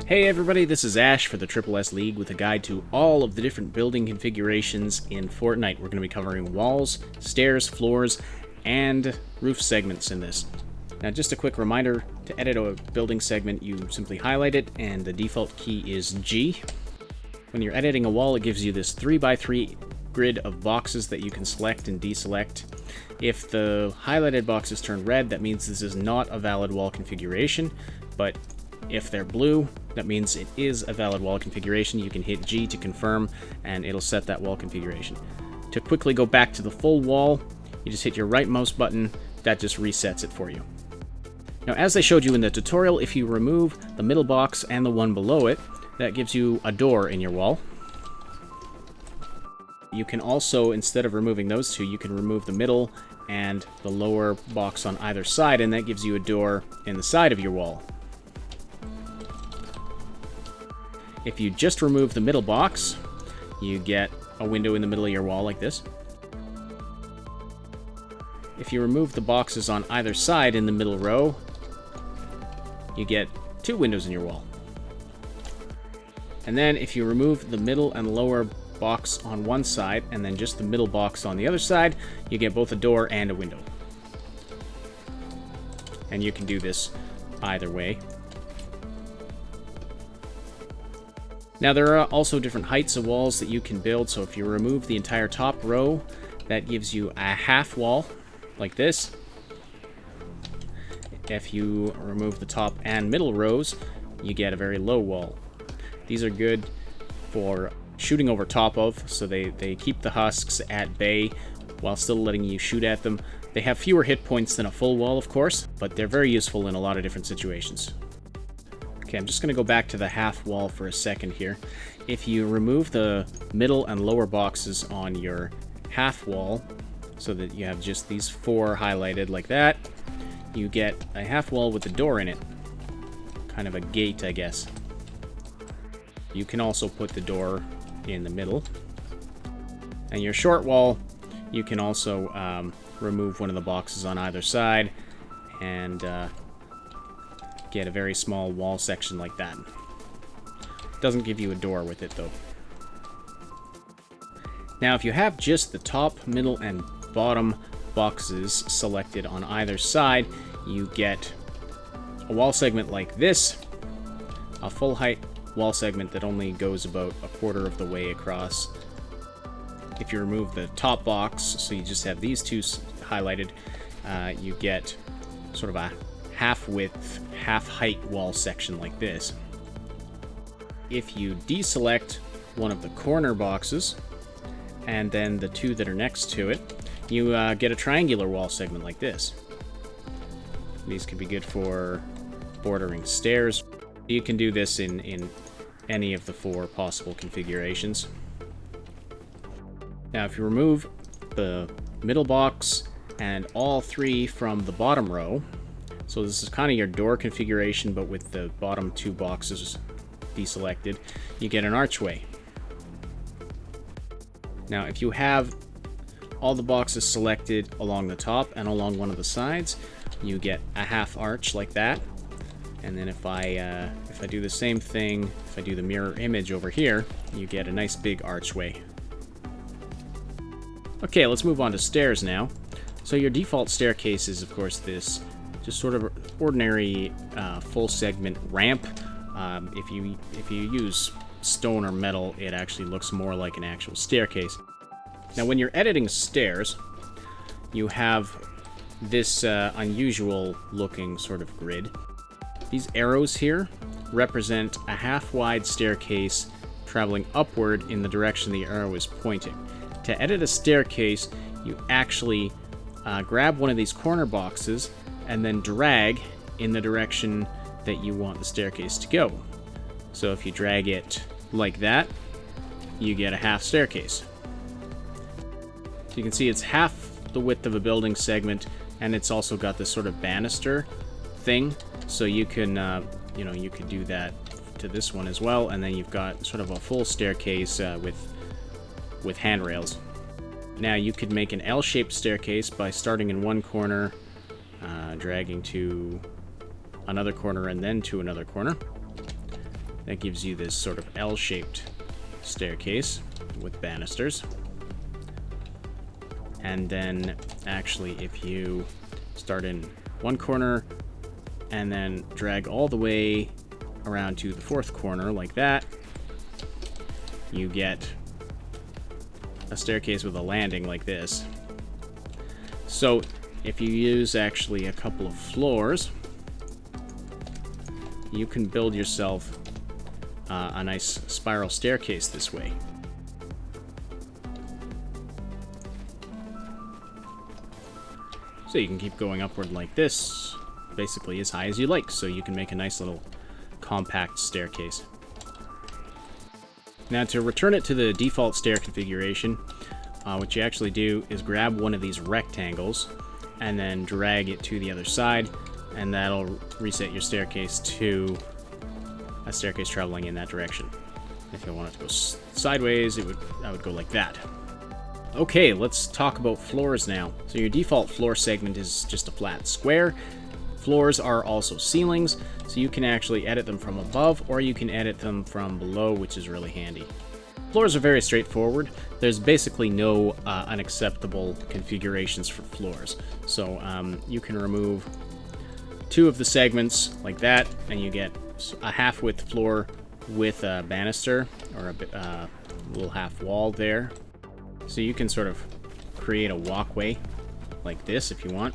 Hey everybody, this is Ash for the Triple S League with a guide to all of the different building configurations in Fortnite. We're going to be covering walls, stairs, floors, and roof segments in this. Now just a quick reminder, to edit a building segment you simply highlight it and the default key is G. When you're editing a wall it gives you this 3x3 grid of boxes that you can select and deselect. If the highlighted boxes turn red, that means this is not a valid wall configuration, but if they're blue, that means it is a valid wall configuration. You can hit G to confirm, and it'll set that wall configuration. To quickly go back to the full wall, you just hit your right mouse button. That just resets it for you. Now, as I showed you in the tutorial, if you remove the middle box and the one below it, that gives you a door in your wall. You can also, instead of removing those two, you can remove the middle and the lower box on either side, and that gives you a door in the side of your wall. If you just remove the middle box, you get a window in the middle of your wall like this. If you remove the boxes on either side in the middle row, you get two windows in your wall. And then if you remove the middle and lower box on one side and then just the middle box on the other side, you get both a door and a window. And you can do this either way. Now there are also different heights of walls that you can build, so if you remove the entire top row, that gives you a half wall, like this. If you remove the top and middle rows, you get a very low wall. These are good for shooting over top of, so they keep the husks at bay while still letting you shoot at them. They have fewer hit points than a full wall, of course, but they're very useful in a lot of different situations. Okay, I'm just going to go back to the half wall for a second here. If you remove the middle and lower boxes on your half wall, so that you have just these four highlighted like that, you get a half wall with a door in it. Kind of a gate, I guess. You can also put the door in the middle. And your short wall, you can also remove one of the boxes on either side and get a very small wall section like that. Doesn't give you a door with it though. Now if you have just the top, middle, and bottom boxes selected on either side, you get a wall segment like this, a full height wall segment that only goes about a quarter of the way across. If you remove the top box, so you just have these two highlighted, you get sort of a half-width, half-height wall section like this. If you deselect one of the corner boxes, and then the two that are next to it, you get a triangular wall segment like this. These could be good for bordering stairs. You can do this in any of the four possible configurations. Now, if you remove the middle box and all three from the bottom row, so this is kind of your door configuration, but with the bottom two boxes deselected, you get an archway. Now, if you have all the boxes selected along the top and along one of the sides, you get a half arch like that. And then if I do the same thing, if I do the mirror image over here, you get a nice big archway. Okay, let's move on to stairs now. So your default staircase is, of course, this just sort of ordinary full segment ramp. If you use stone or metal, it actually looks more like an actual staircase. Now, when you're editing stairs, you have this unusual looking sort of grid. These arrows here represent a half-wide staircase traveling upward in the direction the arrow is pointing. To edit a staircase, you actually grab one of these corner boxes and then drag in the direction that you want the staircase to go. So if you drag it like that, you get a half staircase. So you can see it's half the width of a building segment, and it's also got this sort of banister thing. So you can, you could do that to this one as well, and then you've got sort of a full staircase with handrails. Now you could make an L-shaped staircase by starting in one corner, dragging to another corner and then to another corner. that gives you this sort of L-shaped staircase with banisters. And then actually if you start in one corner and then drag all the way around to the fourth corner like that, you get a staircase with a landing like this. So if you use actually a couple of floors, you can build yourself a nice spiral staircase this way. So you can keep going upward like this, basically as high as you like, so you can make a nice little compact staircase. Now to return it to the default stair configuration, what you actually do is grab one of these rectangles and then drag it to the other side, and that'll reset your staircase to a staircase traveling in that direction. If you want it to go sideways, I would go like that. Okay, let's talk about floors now. So your default floor segment is just a flat square. Floors are also ceilings, so you can actually edit them from above, or you can edit them from below, which is really handy. Floors are very straightforward. There's basically no unacceptable configurations for floors. So you can remove two of the segments like that, and you get a half-width floor with a banister, or a little half wall there. So you can sort of create a walkway like this if you want.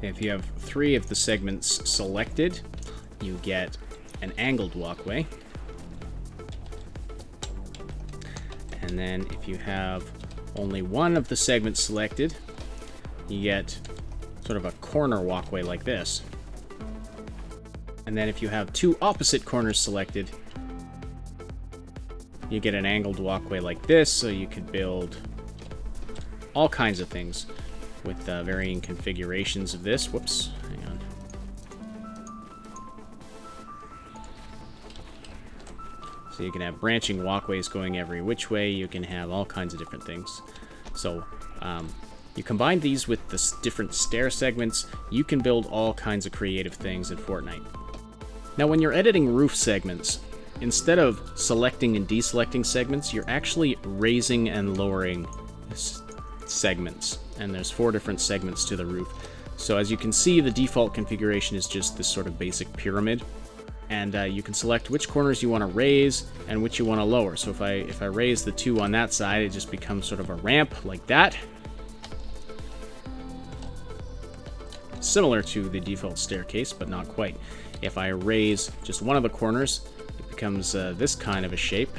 If you have three of the segments selected, you get an angled walkway. And then if you have only one of the segments selected, you get sort of a corner walkway like this. And then if you have two opposite corners selected, you get an angled walkway like this, so you could build all kinds of things with varying configurations of this. Whoops, hang on. So you can have branching walkways going every which way. You can have all kinds of different things. So you combine these with the different stair segments, you can build all kinds of creative things in Fortnite. Now when you're editing roof segments, instead of selecting and deselecting segments, you're actually raising and lowering segments. And there's 4 different segments to the roof. So as you can see, the default configuration is just this sort of basic pyramid. And you can select which corners you want to raise and which you want to lower. So if I raise the 2 on that side, it just becomes sort of a ramp like that. Similar to the default staircase, but not quite. If I raise just one of the corners, it becomes this kind of a shape.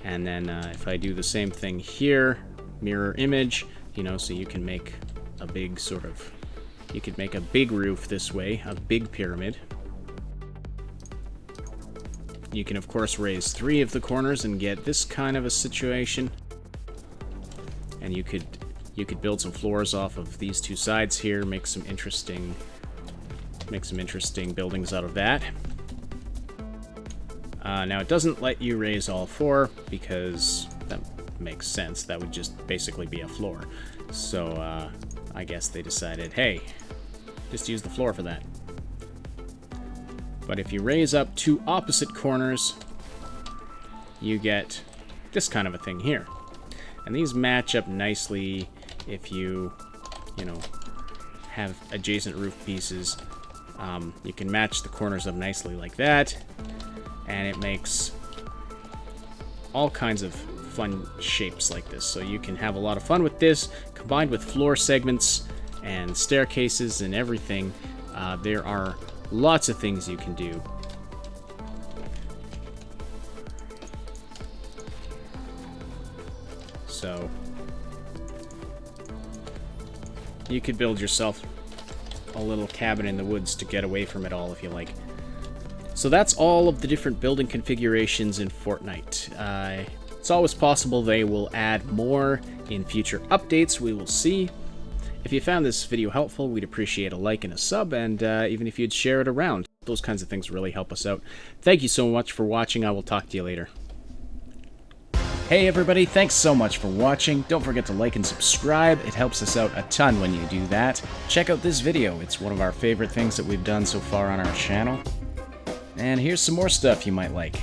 And then if I do the same thing here, mirror image, you know, so you can make a big sort of, you could make a big roof this way, a big pyramid. You can of course raise 3 of the corners and get this kind of a situation. And you could build some floors off of these 2 sides here, make some interesting buildings out of that. Now it doesn't let you raise all 4 because that makes sense. That would just basically be a floor. So I guess they decided, hey, just use the floor for that. But if you raise up 2 opposite corners, you get this kind of a thing here. And these match up nicely if you know, have adjacent roof pieces. You can match the corners up nicely like that. And it makes all kinds of fun shapes like this. So you can have a lot of fun with this, combined with floor segments and staircases and everything. There are lots of things you can do. So you could build yourself a little cabin in the woods to get away from it all if you like. So that's all of the different building configurations in Fortnite. It's always possible they will add more in future updates. We will see. If you found this video helpful, we'd appreciate a like and a sub, and even if you'd share it around. Those kinds of things really help us out. Thank you so much for watching. I will talk to you later. Hey everybody, thanks so much for watching. Don't forget to like and subscribe. It helps us out a ton when you do that. Check out this video. It's one of our favorite things that we've done so far on our channel. And here's some more stuff you might like.